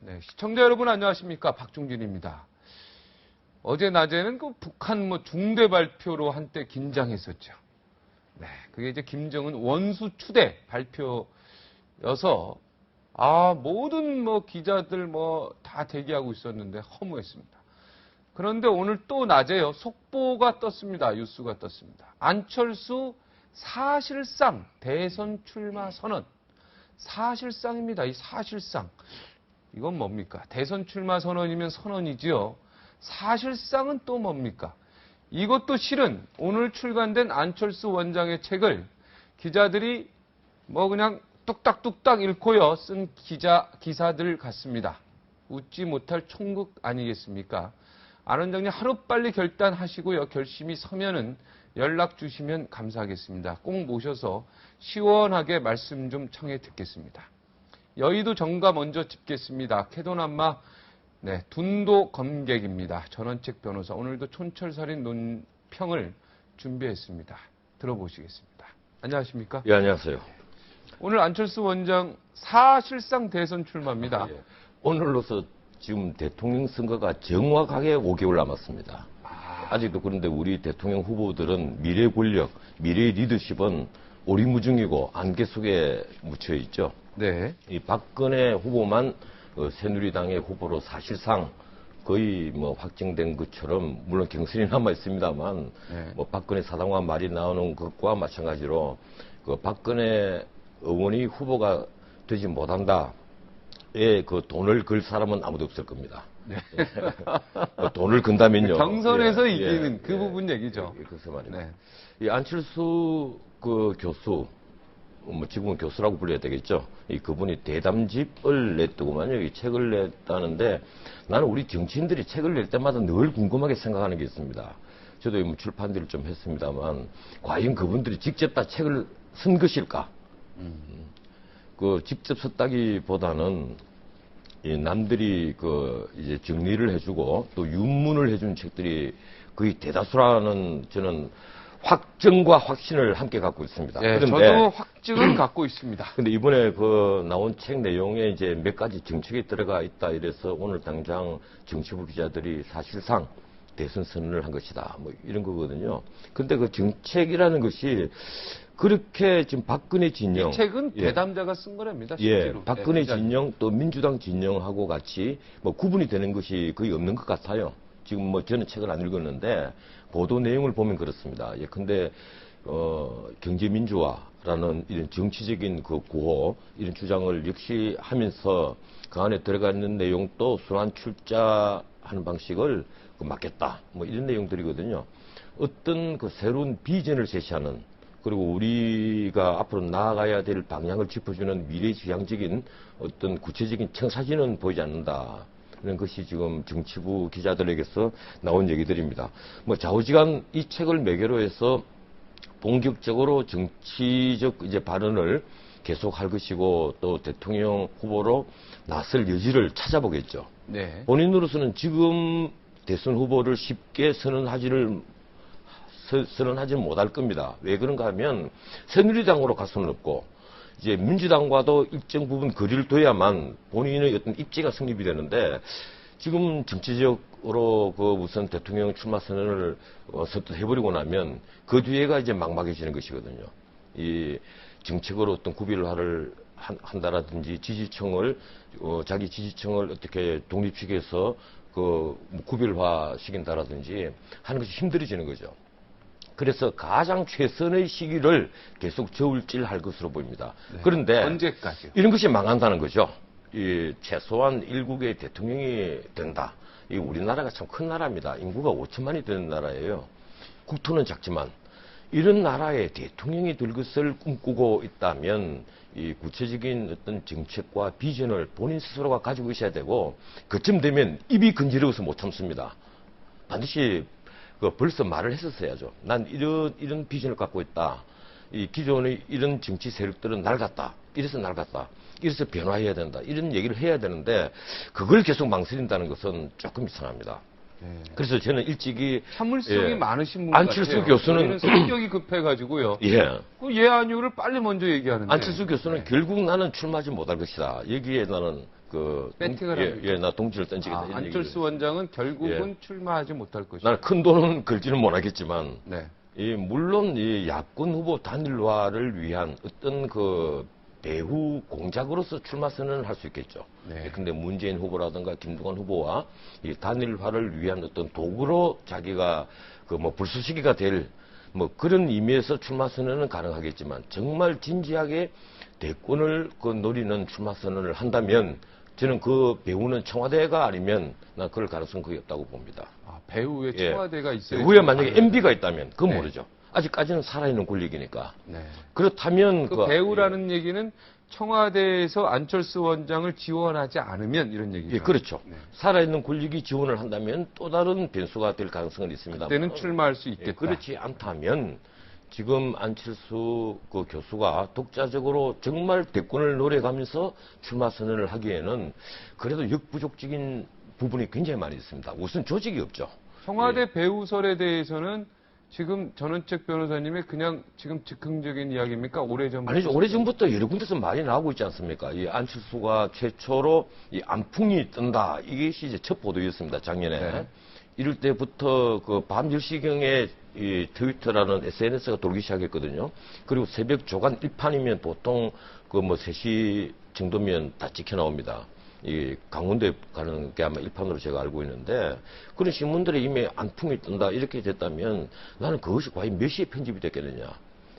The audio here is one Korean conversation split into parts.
네, 시청자 여러분 안녕하십니까? 박중진입니다. 어제 낮에는 그 북한 중대 발표로 한때 긴장했었죠. 네, 그게 이제 김정은 원수 추대 발표여서 모든 기자들 다 대기하고 있었는데 허무했습니다. 그런데 오늘 또 낮에요. 속보가 떴습니다. 뉴스가 떴습니다. 안철수 사실상 대선 출마 선언. 사실상입니다. 이 사실상. 이건 뭡니까? 대선 출마 선언이면 선언이지요. 사실상은 또 뭡니까? 이것도 실은 오늘 출간된 안철수 원장의 책을 기자들이 그냥 뚝딱뚝딱 읽고요. 쓴 기사들 같습니다. 웃지 못할 총극 아니겠습니까? 안 원장님 하루빨리 결단하시고요. 결심이 서면은 연락 주시면 감사하겠습니다. 꼭 모셔서 시원하게 말씀 좀 청해 듣겠습니다. 여의도 정가 먼저 짚겠습니다. 캐도남마 둔도 검객입니다. 전원책 변호사. 오늘도 촌철살인 논평을 준비했습니다. 들어보시겠습니다. 안녕하십니까? 예, 안녕하세요. 오늘 안철수 원장 사실상 대선 출마입니다. 예. 오늘로서 지금 대통령 선거가 정확하게 5개월 남았습니다. 아직도 그런데 우리 대통령 후보들은 미래 권력, 미래 리더십은 오리무중이고 안개 속에 묻혀 있죠. 네. 이 박근혜 후보만 새누리당의 후보로 사실상 거의 확정된 것처럼 물론 경선이 남아 있습니다만 박근혜 사당과 말이 나오는 것과 마찬가지로 그 박근혜 의원이 후보가 되지 못한다에 그 돈을 걸 사람은 아무도 없을 겁니다. 네. 돈을 건다면요. 경선에서 이기는 그 부분 얘기죠. 그래서 말입니다. 네. 이 안철수 그 교수, 지금은 교수라고 불러야 되겠죠. 그분이 대담집을 냈더구만요. 이 책을 냈다는데 나는 우리 정치인들이 책을 낼 때마다 늘 궁금하게 생각하는 게 있습니다. 저도 출판들을 좀 했습니다만 과연 그분들이 직접 다 책을 쓴 것일까? 그 직접 썼다기보다는 남들이 이제 정리를 해주고 또 윤문을 해준 책들이 거의 대다수라는 저는 확정과 확신을 함께 갖고 있습니다. 네, 저도 확증을 갖고 있습니다. 근데 이번에 나온 책 내용에 이제 몇 가지 정책이 들어가 있다 이래서 오늘 당장 정치부 기자들이 사실상 대선 선언을 한 것이다. 이런 거거든요. 근데 그 정책이라는 것이 그렇게 지금 박근혜 진영. 이 책은 대담자가 쓴 거랍니다. 실제로. 박근혜 진영 또 민주당 진영하고 같이 구분이 되는 것이 거의 없는 것 같아요. 지금 저는 책을 안 읽었는데 보도 내용을 보면 그렇습니다. 근데 경제민주화라는 이런 정치적인 그 구호 이런 주장을 역시 하면서 그 안에 들어가 있는 내용도 순환 출자하는 방식을 막겠다. 이런 내용들이거든요. 어떤 그 새로운 비전을 제시하는 그리고 우리가 앞으로 나아가야 될 방향을 짚어주는 미래지향적인 어떤 구체적인 청사진은 보이지 않는다. 이런 것이 지금 정치부 기자들에게서 나온 얘기들입니다. 좌우지간 이 책을 매개로 해서 본격적으로 정치적 이제 발언을 계속할 것이고 또 대통령 후보로 나설 여지를 찾아보겠죠. 네. 본인으로서는 지금 대선 후보를 쉽게 선언하지는 못할 겁니다. 왜 그런가 하면 새누리당으로 갈 수는 없고 이제 민주당과도 일정 부분 거리를 둬야만 본인의 어떤 입지가 성립이 되는데 지금 정치적으로 무슨 대통령 출마 선언을 서둘 해버리고 나면 그 뒤에가 이제 막막해지는 것이거든요. 이 정책으로 어떤 구비를 한다라든지 지지층을 자기 지지층을 어떻게 독립시켜서 구별화 시킨다라든지 하는 것이 힘들어지는 거죠. 그래서 가장 최선의 시기를 계속 저울질할 것으로 보입니다. 네. 그런데 언제까지? 이런 것이 망한다는 거죠. 최소한 일국의 대통령이 된다. 우리나라가 참 큰 나라입니다. 인구가 5천만이 되는 나라예요. 국토는 작지만 이런 나라의 대통령이 될 것을 꿈꾸고 있다면 이 구체적인 어떤 정책과 비전을 본인 스스로가 가지고 있어야 되고 그쯤 되면 입이 건지러워서 못 참습니다. 반드시 벌써 말을 했었어야죠. 난 이런 비전을 갖고 있다. 이 기존의 이런 정치 세력들은 낡았다. 이래서 낡았다. 이래서 변화해야 된다. 이런 얘기를 해야 되는데 그걸 계속 망설인다는 것은 조금 이상합니다. 그래서 저는 일찍이 참을성이 많으신 분 안철수 같아요. 교수는 성격이 급해가지고요. 그 아니오를 빨리 먼저 얘기하는데. 안철수 교수는 결국 나는 출마하지 못할 것이다. 여기에 나는 배팅을 나 동지를 던지겠다. 이런 안철수 원장은 결국은 출마하지 못할 것이다. 나는 큰 돈은 걸지는 못하겠지만, 네. 물론 이 야권 후보 단일화를 위한 어떤 그 배후 공작으로서 출마 선언을 할 수 있겠죠. 네. 근데 문재인 후보라든가 김두관 후보와 이 단일화를 위한 어떤 도구로 자기가 그 뭐 불쏘시개가 될 뭐 그런 의미에서 출마 선언은 가능하겠지만 정말 진지하게 대권을 그 노리는 출마 선언을 한다면 저는 그 배후는 청와대가 아니면 난 그럴 가능성은 거의 없다고 봅니다. 배후에 청와대가 있어요. 배후에 만약에 MB가 있다면 그건 네. 모르죠. 아직까지는 살아있는 권력이니까. 네. 그렇다면 그 배후라는 얘기는 청와대에서 안철수 원장을 지원하지 않으면 이런 얘기죠. 예, 그렇죠. 네. 살아있는 권력이 지원을 한다면 또 다른 변수가 될 가능성은 있습니다. 그때는 출마할 수 있겠다. 그렇지 않다면 지금 안철수 그 교수가 독자적으로 정말 대권을 노려가면서 출마 선언을 하기에는 그래도 역부족적인 부분이 굉장히 많이 있습니다. 우선 조직이 없죠. 청와대 배후설에 대해서는 지금 전원책 변호사님의 그냥 지금 즉흥적인 이야기입니까? 오래전부터? 아니죠. 오래전부터 여러 군데서 많이 나오고 있지 않습니까? 이 안철수가 최초로 이 안풍이 뜬다. 이것이 이제 첫 보도였습니다. 작년에. 네. 이럴 때부터 그 밤 10시경에 이 트위터라는 SNS가 돌기 시작했거든요. 그리고 새벽 조간 1판이면 보통 그 뭐 3시 정도면 다 찍혀 나옵니다. 이 강원도에 가는 게 아마 일판으로 제가 알고 있는데 그런 신문들이 이미 안풍이 뜬다 이렇게 됐다면 나는 그것이 과연 몇 시에 편집이 됐겠느냐.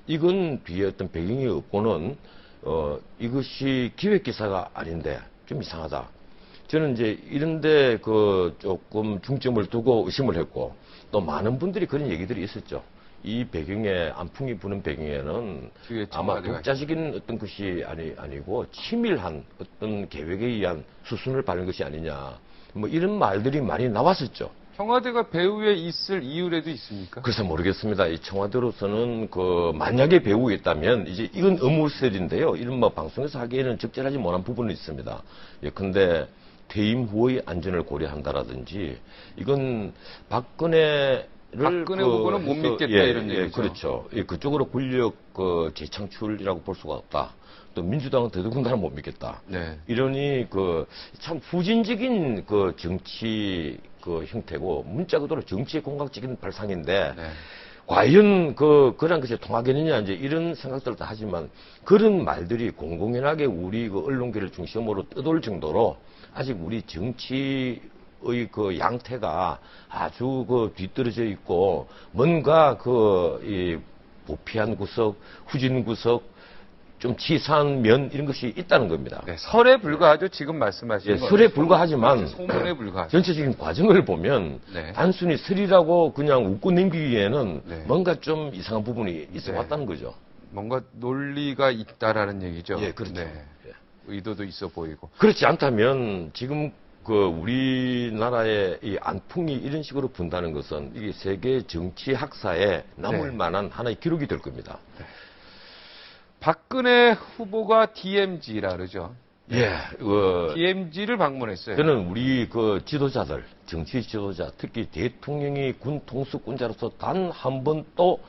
이건 뒤에 어떤 배경이 없고는 이것이 기획 기사가 아닌데 좀 이상하다. 저는 이제 이런데 그 조금 중점을 두고 의심을 했고 또 많은 분들이 그런 얘기들이 있었죠. 이 배경에 안풍이 부는 배경에는 아마 독자적인 어떤 것이 아니고 치밀한 어떤 계획에 의한 수순을 밟는 것이 아니냐. 뭐 이런 말들이 많이 나왔었죠. 청와대가 배후에 있을 이유라도 있습니까? 글쎄 모르겠습니다. 이 청와대로서는 그 만약에 배후에 있다면 이제 이건 의무설인데요. 이런 뭐 방송에서 하기에는 적절하지 못한 부분은 있습니다. 예컨대 퇴임 후의 안전을 고려한다라든지 이건 박근혜 후보는 못 믿겠다 이런 얘기죠. 그렇죠. 그쪽으로 권력 재창출이라고 볼 수가 없다. 또 민주당은 더더군다나 못 믿겠다. 네. 이러니 참 후진적인 정치 형태고 문자 그대로 정치의 공각적인 발상인데 네. 과연 그런 것이 통하겠느냐 이제 이런 생각들을 다 하지만 그런 말들이 공공연하게 우리 언론계를 중심으로 떠돌 정도로 아직 우리 정치 의 양태가 아주 뒤떨어져 있고 뭔가 이 부패한 구석, 후진 구석, 좀 치사한 면 이런 것이 있다는 겁니다. 네, 설에 불과하죠. 지금 말씀하시는 거. 설에 불과하지만 소문에 불과하죠. 전체적인 과정을 보면 네. 단순히 설이라고 그냥 웃고 넘기기에는 네. 뭔가 좀 이상한 부분이 있어 왔다는 거죠. 뭔가 논리가 있다라는 얘기죠. 예, 그렇죠. 네. 의도도 있어 보이고. 그렇지 않다면 지금 우리나라의 이 안풍이 이런 식으로 분다는 것은 이게 세계 정치 학사에 남을 만한 하나의 기록이 될 겁니다. 네. 박근혜 후보가 DMZ라 그러죠. 예, DMZ를 방문했어요. 저는 우리 지도자들, 정치 지도자, 특히 대통령이 군 통수권자로서 단 한 번도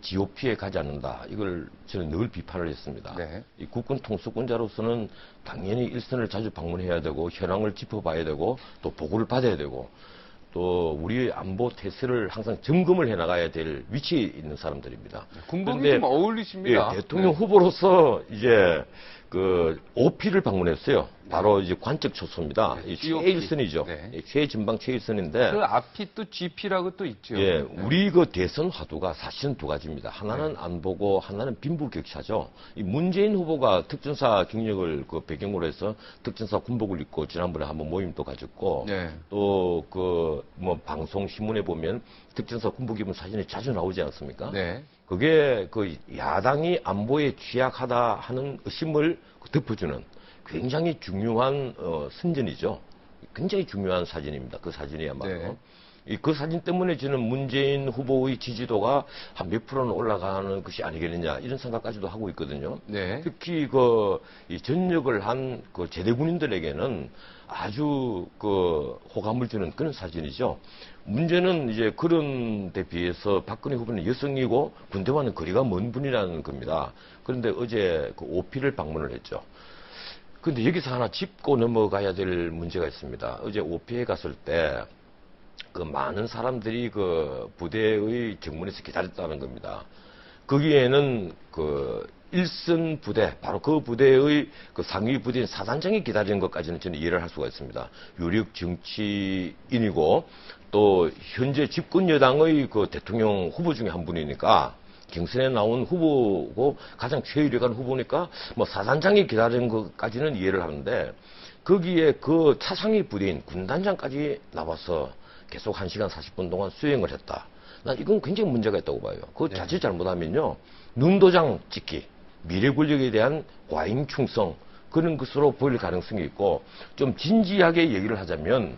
GOP에 가지 않는다. 이걸 저는 늘 비판을 했습니다. 네. 이 국군 통수권자로서는 당연히 일선을 자주 방문해야 되고 현황을 짚어봐야 되고 또 보고를 받아야 되고 또 우리의 안보 태세를 항상 점검을 해나가야 될 위치에 있는 사람들입니다. 군복이 좀 어울리십니다. 예, 대통령 후보로서 이제 OP를 방문했어요. 바로 이제 관적 초소입니다. 네, 최일선이죠. 네. 최전방 최일선인데. 그 앞이 또 GP라고 또 있죠. 예, 네. 우리 대선 화두가 사실은 두 가지입니다. 하나는 안보고 하나는 빈부격차죠. 이 문재인 후보가 특전사 경력을 배경으로 해서 특전사 군복을 입고 지난번에 한번 모임도 가졌고 네. 또 뭐 방송 신문에 보면 특전사 군복 입은 사진이 자주 나오지 않습니까? 네. 그게 야당이 안보에 취약하다 하는 의심을 덮어주는 굉장히 중요한 선전이죠. 굉장히 중요한 사진입니다. 그 사진이야말로. 네. 그 사진 때문에 저는 문재인 후보의 지지도가 한 몇 프로는 올라가는 것이 아니겠느냐 이런 생각까지도 하고 있거든요. 네. 특히 이 전역을 한 제대군인들에게는 아주 호감을 주는 그런 사진이죠. 문제는 이제 그런 데 비해서 박근혜 후보는 여성이고 군대와는 거리가 먼 분이라는 겁니다. 그런데 어제 OP를 방문을 했죠. 근데 여기서 하나 짚고 넘어가야 될 문제가 있습니다. 어제 오피에 갔을 때 그 많은 사람들이 그 부대의 정문에서 기다렸다는 겁니다. 거기에는 그 일선 부대, 바로 그 부대의 그 상위 부대인 사단장이 기다리는 것까지는 저는 이해를 할 수가 있습니다. 유력 정치인이고 또 현재 집권 여당의 그 대통령 후보 중에 한 분이니까 경선에 나온 후보고 가장 최유력한 후보니까 뭐 사단장이 기다리는 것까지는 이해를 하는데 거기에 그 차상위 부대인 군단장까지 나와서 계속 1시간 40분 동안 수행을 했다. 난 이건 굉장히 문제가 있다고 봐요. 그거 자칫 잘못하면요. 눈도장 찍기, 미래 권력에 대한 과잉 충성 그런 것으로 보일 가능성이 있고 좀 진지하게 얘기를 하자면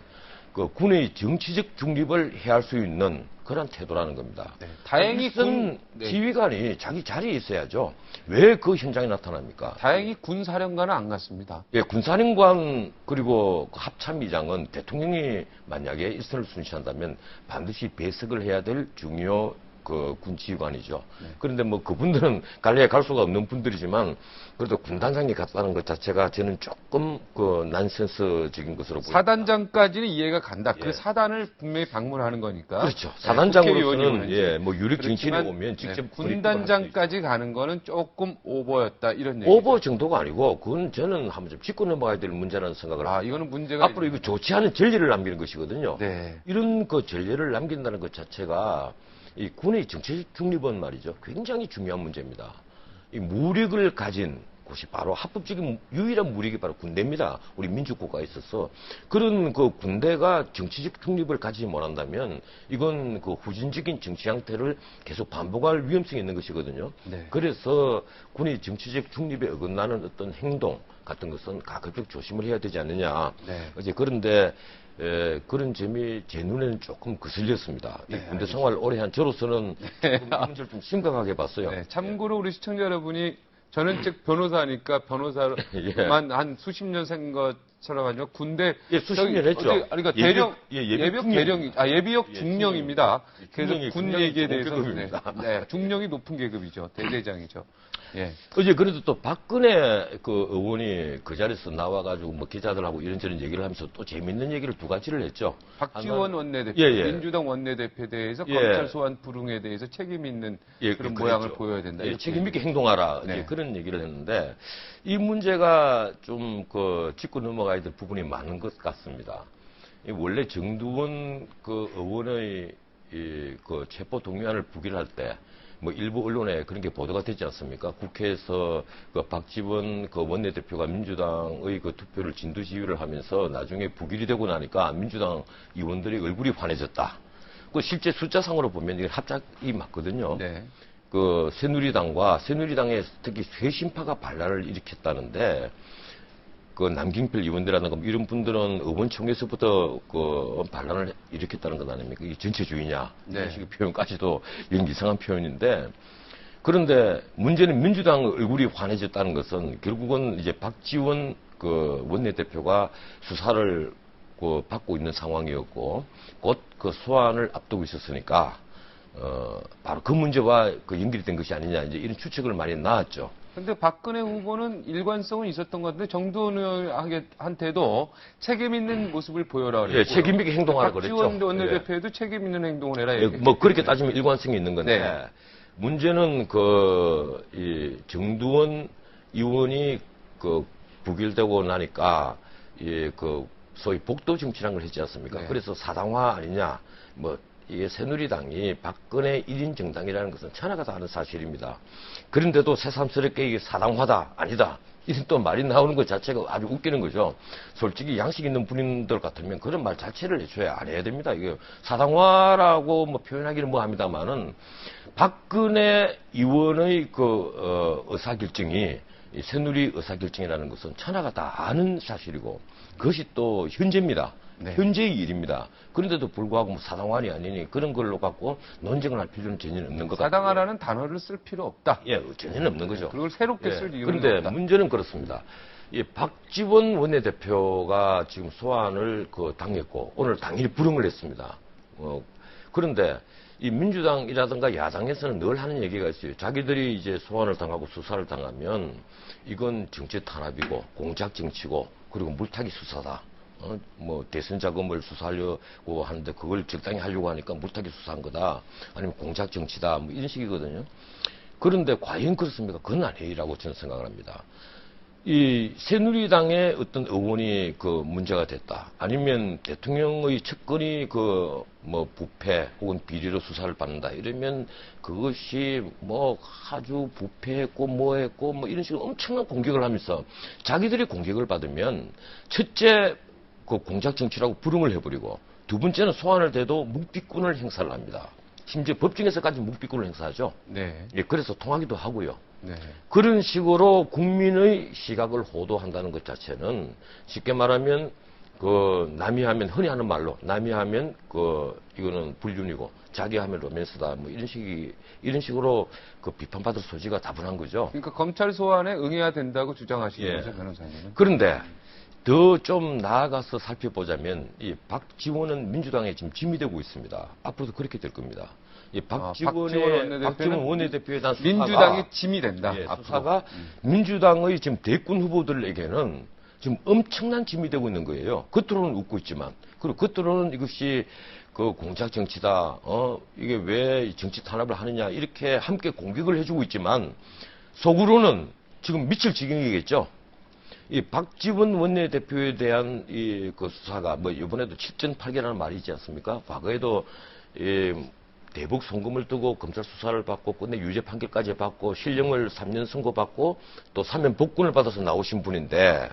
그 군의 정치적 중립을 해할 수 있는 그런 태도라는 겁니다. 네. 다행히 군 지휘관이 자기 자리에 있어야죠. 왜 그 현장에 나타납니까? 다행히 군사령관은 안 갔습니다. 예, 군사령관 그리고 그 합참의장은 대통령이 만약에 일선을 순시한다면 반드시 배석을 해야 될 중요 그 군지휘관이죠. 그런데 뭐 그분들은 갈래야 갈 수가 없는 분들이지만 그래도 군단장이 갔다는 것 자체가 저는 조금 그 난센스적인 것으로 보입니다. 사단장까지는 이해가 간다. 예. 그 사단을 분명히 방문하는 거니까. 그렇죠. 네, 사단장으로서는 국회의원이 예, 뭐 유력 정치인이 그렇지만, 오면 직접 네, 군단장까지 가는 거는 조금 오버였다 이런 얘기. 오버 정도가 아니고 그건 저는 한번 좀 짚고 넘어가야 될 문제라는 생각을 합니다. 이거는 문제가 앞으로 이거 좋지 않은 전례를 남기는 것이거든요. 네. 이런 그 전례를 남긴다는 것 자체가 이 군의 정치적 중립은 말이죠. 굉장히 중요한 문제입니다. 이 무력을 가진 곳이 바로 합법적인 유일한 무력이 바로 군대입니다. 우리 민주국가에 있어서 그런 그 군대가 정치적 중립을 가지지 못한다면 이건 그 후진적인 정치 형태를 계속 반복할 위험성이 있는 것이거든요. 네. 그래서 군의 정치적 중립에 어긋나는 어떤 행동 같은 것은 가급적 조심을 해야 되지 않느냐. 네. 이제 그런데 그런 점이 제 눈에는 조금 거슬렸습니다. 이 군대 생활을 오래 한 저로서는 조금 이 문제를 좀 심각하게 봤어요. 네, 참고로 우리 시청자 여러분이 저는 즉 변호사니까 변호사만 한 수십 년 생 것처럼 아니고 군대 수십 년 했죠. 그러니까 대령 예비역 대령 예비역 예, 중령입니다. 그래서 군 중령이 얘기에 대해서 계급입니다. 중령이 높은 계급이죠. 대대장이죠. 예. 어제 그래도 또 박근혜 그 의원이 그 자리에서 나와가지고 뭐 기자들하고 이런저런 얘기를 하면서 또 재밌는 얘기를 두 가지를 했죠. 박지원 원내대표, 민주당 원내대표에 대해서 검찰 소환 불응에 대해서 책임 있는 그런 모양을 보여야 된다. 책임 있게 행동하라. 이제 그런 얘기를 했는데 이 문제가 좀 그 짚고 넘어가야 될 부분이 많은 것 같습니다. 원래 정두원 그 의원의 그 체포 동의안을 부결할 때 뭐 일부 언론에 그런 게 보도가 되지 않습니까? 국회에서 그 박지원 그 원내대표가 민주당의 그 투표를 진두지휘를 하면서 나중에 부결이 되고 나니까 민주당 의원들이 얼굴이 환해졌다. 그 실제 숫자상으로 보면 이게 합작이 맞거든요. 네. 그 새누리당에 특히 쇄신파가 반란을 일으켰다는데 그 남경필 의원들이라든가 이런 분들은 의원총회에서부터 그 반란을 일으켰다는 것 아닙니까? 이게 전체주의냐? 이런 식의 표현까지도 이런 이상한 표현인데 그런데 문제는 민주당 얼굴이 환해졌다는 것은 결국은 이제 박지원 그 원내대표가 수사를 그 받고 있는 상황이었고 곧 그 소환을 앞두고 있었으니까 바로 그 문제와 그 연결이 된 것이 아니냐 이제 이런 추측을 많이 나왔죠. 근데 박근혜 후보는 일관성은 있었던 것 같은데 정두원 의원한테도 책임 있는 모습을 보여라 그랬고 책임 있게 행동하라 그랬죠. 박지원 원내대표에도 책임 있는 행동을 해라. 뭐 그렇게 따지면 일관성이 있는 건데 문제는 이 정두원 의원이 그 부결되고 나니까 그 소위 복도 정치라는 걸 했지 않습니까? 그래서 사당화 아니냐 뭐. 이게 새누리당이 박근혜 1인 정당이라는 것은 천하가 다 아는 사실입니다. 그런데도 새삼스럽게 이게 사당화다, 아니다. 이런 또 말이 나오는 것 자체가 아주 웃기는 거죠. 솔직히 양식 있는 분들 같으면 그런 말 자체를 애초에 안 해야 됩니다. 이게 사당화라고 뭐 표현하기는 뭐 합니다만은 박근혜 의원의 그, 의사결정이 이 새누리 의사결정이라는 것은 천하가 다 아는 사실이고 그것이 또 현재입니다. 현재의 일입니다. 그런데도 불구하고 뭐 사당화이 아니니 그런 걸로 갖고 논쟁을 할 필요는 전혀 없는 것 같아요. 사당화라는 단어를 쓸 필요 없다. 전혀 없는 거죠. 그걸 새롭게 쓸 이유는 그런데 없다. 문제는 그렇습니다. 이 박지원 원내대표가 지금 소환을 당했고 오늘 당일 불응을 했습니다. 그런데 이 민주당이라든가 야당에서는 늘 하는 얘기가 있어요. 자기들이 이제 소환을 당하고 수사를 당하면 이건 정치 탄압이고 공작 정치고 그리고 물타기 수사다. 뭐 대선 자금을 수사하려고 하는데 그걸 적당히 하려고 하니까 물타기 수사한 거다. 아니면 공작 정치다. 뭐 이런 식이거든요. 그런데 과연 그렇습니까? 그건 아니라고 저는 생각을 합니다. 이 새누리당의 어떤 의원이 그 문제가 됐다. 아니면 대통령의 측근이 그 뭐 부패 혹은 비리로 수사를 받는다. 이러면 그것이 뭐 아주 부패했고 뭐 했고 뭐 이런 식으로 엄청난 공격을 하면서 자기들이 공격을 받으면 첫째 그 공작 정치라고 불응을 해버리고 두 번째는 소환을 돼도 묵비권을 행사를 합니다. 심지어 법정에서까지 묵비권을 행사하죠. 네. 예, 그래서 통하기도 하고요. 네. 그런 식으로 국민의 시각을 호도한다는 것 자체는 쉽게 말하면 그 남이 하면 흔히 하는 말로 남이 하면 그 이거는 불륜이고 자기 하면 로맨스다 뭐 이런 식으로 그 비판받을 소지가 다분한 거죠. 그러니까 검찰 소환에 응해야 된다고 주장하시는 예. 거죠, 변호사님은. 그런데 더 좀 나아가서 살펴보자면 이 박지원은 민주당에 지금 짐이 되고 있습니다. 앞으로도 그렇게 될 겁니다. 이 박지원 원내대표에 대한 수사가 민주당의 짐이 된다. 예, 앞으로. 수사가 민주당의 지금 대권 후보들에게는 지금 엄청난 짐이 되고 있는 거예요. 겉으로는 웃고 있지만 그리고 겉으로는 이것이 그 공작 정치다. 이게 왜 정치 탄압을 하느냐 이렇게 함께 공격을 해주고 있지만 속으로는 지금 미칠 지경이겠죠. 이 박지원 원내대표에 대한 이 그 수사가 뭐 이번에도 7전8개라는 말이 있지 않습니까? 과거에도 대북 송금을 두고 검찰 수사를 받고 끝내 유죄 판결까지 받고 실형을 3년 선고받고 또 사면 복권을 받아서 나오신 분인데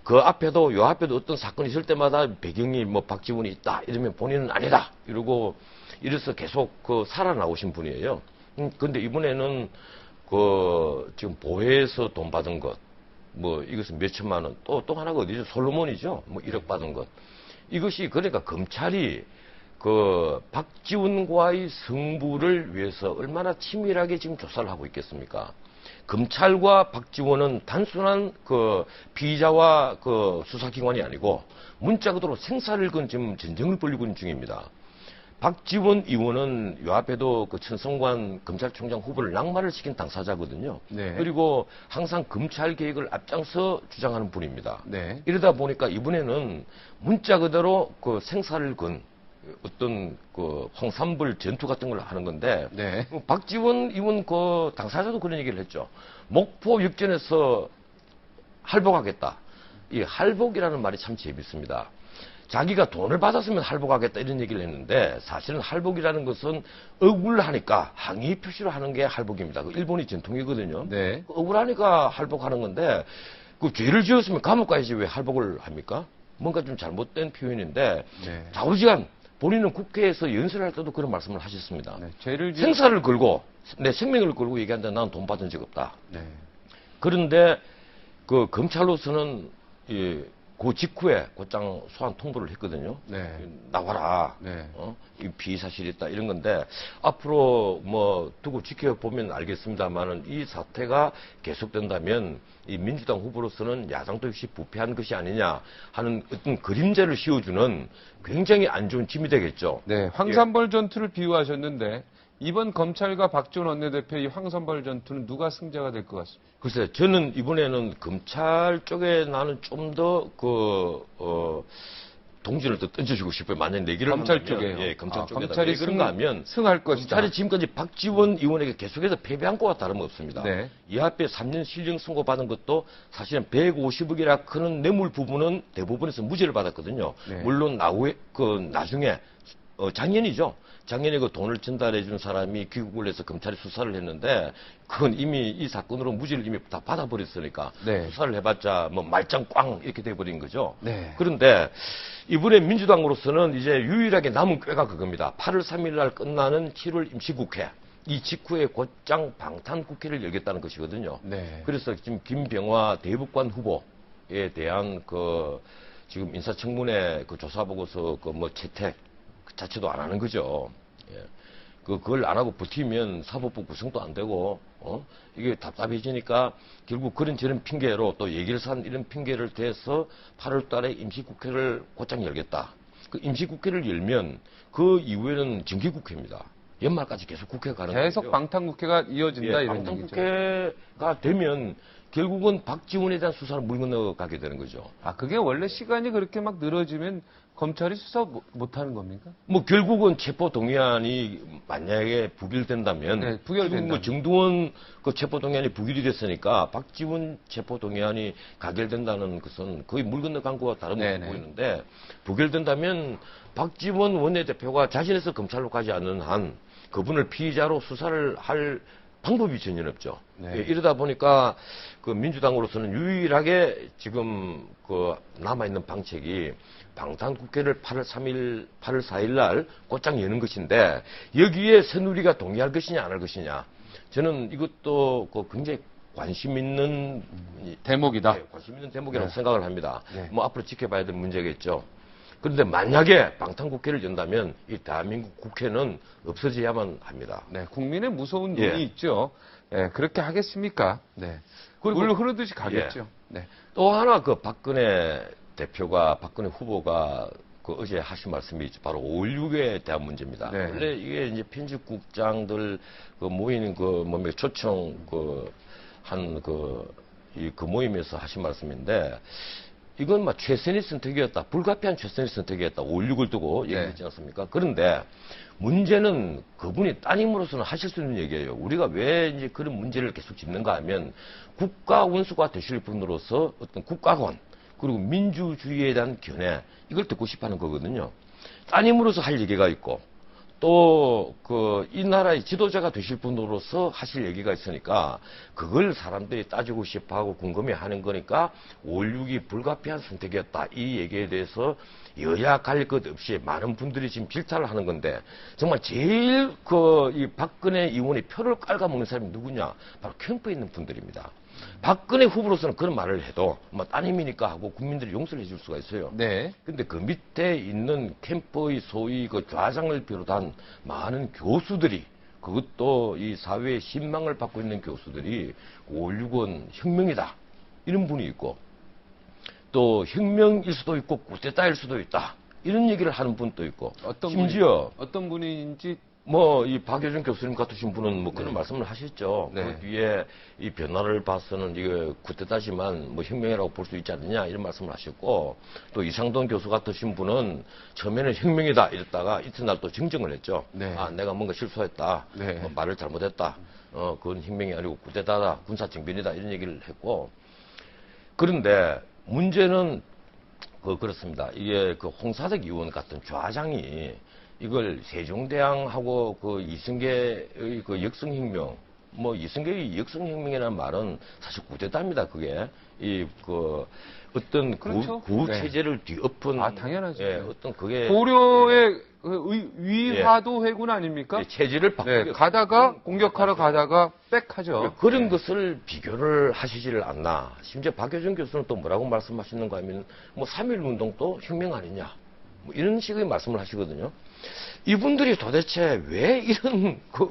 그 앞에도 요 앞에도 어떤 사건이 있을 때마다 배경이 뭐 박지원이 있다 이러면 본인은 아니다 이러고 이래서 계속 그 살아나오신 분이에요. 근데 이번에는 그 지금 보혜에서 돈 받은 것 뭐 이것은 몇 천만 원 또 하나가 어디죠? 솔로몬이죠. 뭐 1억 받은 것 이것이 그러니까 검찰이 그 박지원과의 승부를 위해서 얼마나 치밀하게 지금 조사를 하고 있겠습니까? 검찰과 박지원은 단순한 그 피의자와 그 수사기관이 아니고 문자 그대로 생사를 건 지금 전쟁을 벌이고 있는 중입니다. 박지원 의원은 요 앞에도 그 천성관 검찰총장 후보를 낙마를 시킨 당사자거든요. 네. 그리고 항상 검찰 개혁을 앞장서 주장하는 분입니다. 네. 이러다 보니까 이번에는 문자 그대로 그 생사를 건 어떤 그 황산벌 전투 같은 걸 하는 건데 네. 박지원 의원 그 당사자도 그런 얘기를 했죠. 목포 역전에서 할복하겠다. 이 할복이라는 말이 참 재밌습니다. 자기가 돈을 받았으면 할복하겠다 이런 얘기를 했는데 사실은 할복이라는 것은 억울하니까 항의 표시로 하는 게 할복입니다. 그 일본이 전통이거든요. 네. 억울하니까 할복하는 건데 그 죄를 지었으면 감옥 가야지 왜 할복을 합니까? 뭔가 좀 잘못된 표현인데 네. 좌우지간 본인은 국회에서 연설할 때도 그런 말씀을 하셨습니다. 네. 죄를 생사를 걸고 내 생명을 걸고 얘기하는데 나는 돈 받은 적 없다. 네. 그런데 그 검찰로서는 그 직후에 곧장 소환 통보를 했거든요. 네. 나와라. 네. 이 비위 사실이 있다 이런 건데 앞으로 뭐 두고 지켜보면 알겠습니다만은 이 사태가 계속된다면 이 민주당 후보로서는 야당도 역시 부패한 것이 아니냐 하는 어떤 그림자를 씌워주는 굉장히 안 좋은 짐이 되겠죠. 네. 황산벌 전투를 비유하셨는데 이번 검찰과 박지원 원내대표의 황산벌 전투는 누가 승자가 될 것 같습니다. 글쎄요, 저는 이번에는 검찰 쪽에 나는 좀 더 동전을 더 던져주고 싶어요. 만약 내기를 검찰 한다면, 쪽에요. 예, 검찰 쪽에다. 검찰이 그런가 하면 승할 것이다. 검찰이 지금까지 박지원 의원에게 계속해서 패배한 거와 다름없습니다. 네. 이 앞에 3년 실형 선고받은 것도 사실은 150억이라 크는 뇌물 부분은 대부분에서 무죄를 받았거든요. 네. 물론 나중에 작년이죠. 작년에 그 돈을 전달해 준 사람이 귀국을 해서 검찰이 수사를 했는데 그건 이미 이 사건으로 무죄를 이미 다 받아버렸으니까 네. 수사를 해봤자 뭐 말짱 꽝 이렇게 돼버린 거죠. 네. 그런데 이번에 민주당으로서는 이제 유일하게 남은 꾀가 그겁니다. 8월 3일 날 끝나는 7월 임시국회 이 직후에 곧장 방탄국회를 열겠다는 것이거든요. 네. 그래서 지금 김병화 대북관 후보에 대한 그 지금 인사청문회 그 조사보고서 그 뭐 채택 그 자체도 안 하는 거죠. 예. 그걸 안 하고 버티면 사법부 구성도 안 되고, 이게 답답해지니까 결국 그런 저런 핑계로 또 얘기를 산 이런 핑계를 대서 8월 달에 임시국회를 곧장 열겠다. 그 임시국회를 열면 그 이후에는 정기국회입니다. 연말까지 계속 국회가 가는 계속 거죠. 방탄국회가 이어진다 이런 얘기죠. 방탄국회가 되면 결국은 박지원에 대한 수사를 물 건너가게 되는 거죠. 아, 그게 원래 시간이 그렇게 막 늘어지면 검찰이 수사 못하는 겁니까? 뭐 결국은 체포동의안이 만약에 부결된다면, 네, 부결된다면. 지금 뭐 정두원 그 체포동의안이 부결이 됐으니까 박지원 체포동의안이 가결된다는 것은 거의 물 건너간 거와 다른 모습 네네. 보이는데, 부결된다면 박지원 원내대표가 자신에서 검찰로 가지 않는 한 그분을 피의자로 수사를 할 방법이 전혀 없죠. 네. 예, 이러다 보니까 그 민주당으로서는 유일하게 지금 그 남아있는 방책이 방탄국회를 8월 4일 날 곧장 여는 것인데, 여기에 새누리가 동의할 것이냐 안 할 것이냐, 저는 이것도 그 굉장히 관심 있는 대목이다. 네, 관심 있는 대목이라고 네. 생각을 합니다. 네. 뭐 앞으로 지켜봐야 될 문제겠죠. 그런데 만약에 방탄국회를 연다면 이 대한민국 국회는 없어져야만 합니다. 네, 국민의 무서운 눈이 예. 있죠. 예, 그렇게 하겠습니까? 네. 그리고- 물 흐르듯이 가겠죠. 네. 또 하나 그 박근혜 후보가 그 어제 하신 말씀이 바로 5.16에 대한 문제입니다. 네. 원래 이게 이제 편집국장들 그 모이는 그 뭐 초청 그 모임에서 하신 말씀인데, 이건 막 최선의 선택이었다. 불가피한 최선의 선택이었다. 5.16을 두고 얘기했지 않습니까? 그런데 문제는 그분이 따님으로서는 하실 수 있는 얘기예요. 우리가 왜 이제 그런 문제를 계속 짚는가 하면, 국가 원수가 되실 분으로서 어떤 국가관, 그리고 민주주의에 대한 견해, 이걸 듣고 싶어 하는 거거든요. 따님으로서 할 얘기가 있고, 또, 이 나라의 지도자가 되실 분으로서 하실 얘기가 있으니까, 그걸 사람들이 따지고 싶어 하고 궁금해 하는 거니까, 5.16이 불가피한 선택이었다. 이 얘기에 대해서 여야 갈 것 없이 많은 분들이 지금 질타를 하는 건데, 정말 제일 이 박근혜 의원의 표를 깔아먹는 사람이 누구냐? 바로 캠프에 있는 분들입니다. 박근혜 후보로서는 그런 말을 해도 뭐 따님이니까 하고 국민들이 용서를 해줄 수가 있어요. 네. 근데 그 밑에 있는 캠프의 소위 그 좌장을 비롯한 많은 교수들이, 그것도 이 사회의 신망을 받고 있는 교수들이 5.16은 혁명이다, 이런 분이 있고, 또 혁명일 수도 있고 쿠데타일 수도 있다, 이런 얘기를 하는 분도 있고, 심지어 어떤 분인지 뭐 이 박효준 교수님 같으신 분은 뭐 그런 말씀을 하셨죠. 네. 그 뒤에 이 변화를 봐서는 이게 쿠데타지만 뭐 혁명이라고 볼 수 있지 않느냐, 이런 말씀을 하셨고, 또 이상돈 교수 같으신 분은 처음에는 혁명이다 이랬다가 이튿날 또 정정을 했죠. 네. 아, 내가 뭔가 실수했다. 네. 뭐 말을 잘못했다. 그건 혁명이 아니고 쿠데타다, 군사정변이다, 이런 얘기를 했고. 그런데 문제는 그렇습니다. 이게 그 홍사덕 의원 같은 좌장이 이걸 세종대왕하고 그 이승계의 그 역성혁명, 뭐 이승계의 역성혁명이라는 말은 사실 쿠데타입니다. 그게 어떤 그렇죠. 구체제를 뒤엎은, 아, 당연하죠. 예, 어떤 그게 고려의 위화도 회군 아닙니까? 예, 체질을 바꾸게 네, 가다가 공격하러 가다가 빽 하죠. 그런 것을 비교를 하시지를 않나. 심지어 박효준 교수는 또 뭐라고 말씀하시는가 하면, 뭐 3.1 운동도 혁명 아니냐, 뭐 이런 식의 말씀을 하시거든요. 이분들이 도대체 왜 이런 그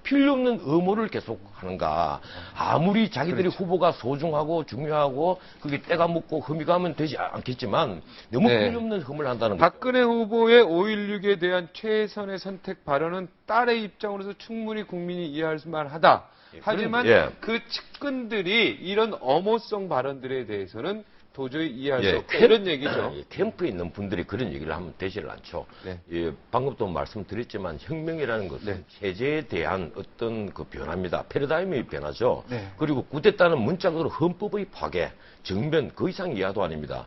필요 없는 음모를 계속 하는가. 아무리 자기들이 그렇죠. 후보가 소중하고 중요하고 그게 때가 묻고 흠이 가면 되지 않겠지만, 너무 네. 필요 없는 흠을 한다는 거죠. 박근혜 후보의 5.16에 대한 최선의 선택 발언은 딸의 입장으로서 충분히 국민이 이해할 만하다. 하지만 예. 그 측근들이 이런 엄호성 발언들에 대해서는 도저히 이해할 수 예, 없다. 이런 얘기죠. 캠프에 있는 분들이 그런 얘기를 하면 되지를 않죠. 네. 예, 방금도 말씀드렸지만 혁명이라는 것은 네. 체제에 대한 어떤 그 변화입니다. 패러다임의 변화죠. 네. 그리고 쿠데타는 문자 그대로 헌법의 파괴, 정변, 그 이상 이하도 아닙니다.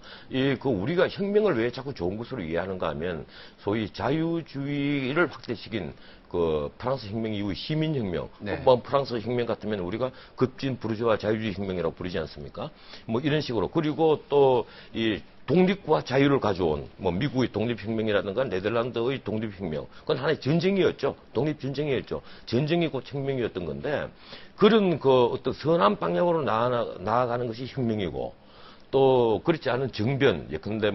우리가 혁명을 왜 자꾸 좋은 것으로 이해하는가 하면, 소위 자유주의를 확대시킨 그 프랑스 혁명 이후의 시민혁명, 네. 뭐 프랑스 혁명 같으면 우리가 급진 부르주아 자유주의 혁명이라고 부르지 않습니까? 뭐 이런 식으로. 그리고 또 이 독립과 자유를 가져온 뭐 미국의 독립혁명이라든가 네덜란드의 독립혁명, 그건 하나의 전쟁이었죠. 독립전쟁이었죠. 전쟁이 곧 혁명이었던 건데, 그런 그 어떤 선한 방향으로 나아가는 것이 혁명이고, 또 그렇지 않은 정변, 예컨대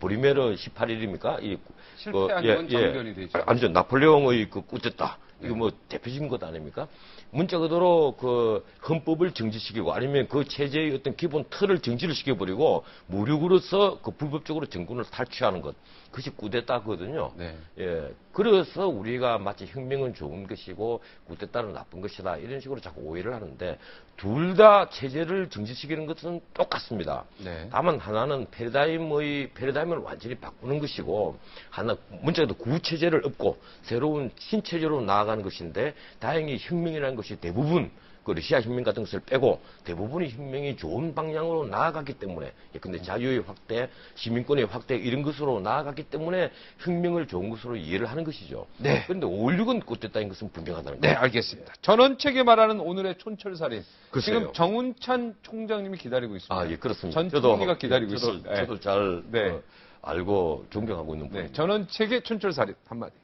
브리메르 18일입니까? 실패한 건 정변이 되죠. 완전 나폴레옹의 그 쿠데타, 이거 뭐 대표적인 것 아닙니까? 문자 그대로 그 헌법을 정지시키고 아니면 그 체제의 어떤 기본 틀을 정지를 시켜버리고 무력으로서 그 불법적으로 정권을 탈취하는 것. 그것이 쿠데타거든요. 네. 예. 그래서 우리가 마치 혁명은 좋은 것이고 쿠데타는 나쁜 것이다. 이런 식으로 자꾸 오해를 하는데 둘 다 체제를 정지시키는 것은 똑같습니다. 네. 다만 하나는 패러다임을 완전히 바꾸는 것이고 하나 문자도 구체제를 엎고 새로운 신체제로 나아가는 것인데 다행히 혁명이라는 것이 대부분 그 러시아 혁명 같은 것을 빼고 대부분의 혁명이 좋은 방향으로 나아갔기 때문에 근데 자유의 확대, 시민권의 확대 이런 것으로 나아갔기 때문에 혁명을 좋은 것으로 이해를 하는 것이죠. 네. 그런데 5.16은 꽃됐다는 것은 분명하다는 네, 거예요. 알겠습니다. 전원책에 말하는 오늘의 촌철살인. 글쎄요. 지금 정운찬 총장님이 기다리고 있습니다. 아, 예, 그렇습니다. 전 총리가 기다리고 저도, 있습니다. 저도 잘 네. 알고 존경하고 있는 네, 분입니다. 전원책의 촌철살인 한마디.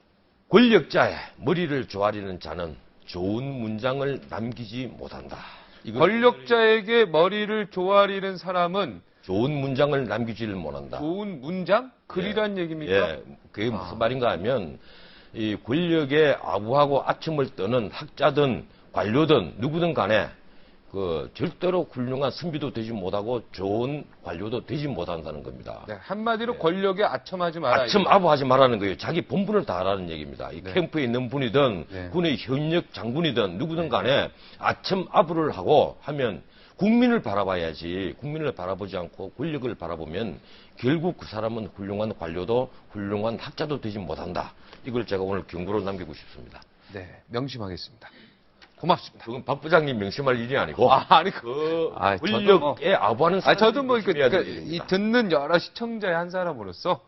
권력자의 머리를 조아리는 자는 좋은 문장을 남기지 못한다. 권력자에게 머리를 조아리는 사람은 좋은 문장을 남기지를 못한다. 좋은 문장? 글이란 얘기입니까? 예, 그게 무슨 말인가 하면 이 권력에 아부하고 아첨을 떠는 학자든 관료든 누구든 간에 그 절대로 훌륭한 선비도 되지 못하고 좋은 관료도 되지 못한다는 겁니다. 네, 한마디로 권력에 아첨하지 마라. 아첨 아부하지 말라는 거예요. 자기 본분을 다하라는 얘기입니다. 이 네. 캠프에 있는 분이든 네. 군의 현역 장군이든 누구든 간에 아첨 아부를 하고 하면 국민을 바라봐야지. 국민을 바라보지 않고 권력을 바라보면 결국 그 사람은 훌륭한 관료도 훌륭한 학자도 되지 못한다. 이걸 제가 오늘 경고로 남기고 싶습니다. 네, 명심하겠습니다. 고맙습니다. 그건 박 부장님 명심할 일이 아니고 아니, 그 저도 권력에 아부하는 사람 저도 뭐, 이 일입니다. 듣는 여러 시청자의 한 사람으로서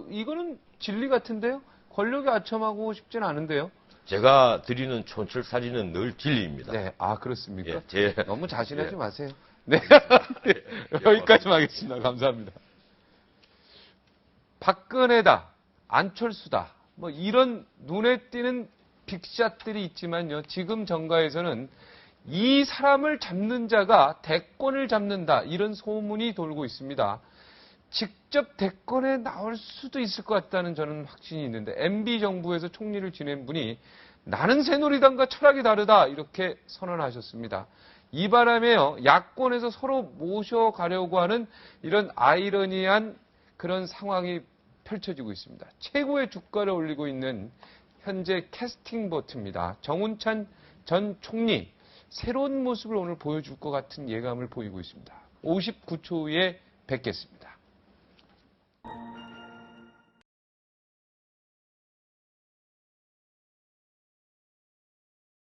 이거는 진리 같은데요? 권력에 아첨하고 싶진 않은데요? 제가 드리는 촌철살인은 늘 진리입니다. 네, 그렇습니까? 예, 너무 자신하지 예. 마세요. 네. 여기까지만 하겠습니다. 감사합니다. 박근혜다, 안철수다, 뭐 이런 눈에 띄는 빅샷들이 있지만요. 지금 정가에서는 이 사람을 잡는 자가 대권을 잡는다. 이런 소문이 돌고 있습니다. 직접 대권에 나올 수도 있을 것 같다는 저는 확신이 있는데 MB 정부에서 총리를 지낸 분이 나는 새누리당과 철학이 다르다 이렇게 선언하셨습니다. 이 바람에요. 야권에서 서로 모셔가려고 하는 이런 아이러니한 그런 상황이 펼쳐지고 있습니다. 최고의 주가를 올리고 있는 현재 캐스팅 보트입니다. 정운찬 전 총리 새로운 모습을 오늘 보여줄 것 같은 예감을 보이고 있습니다. 59초 후에 뵙겠습니다.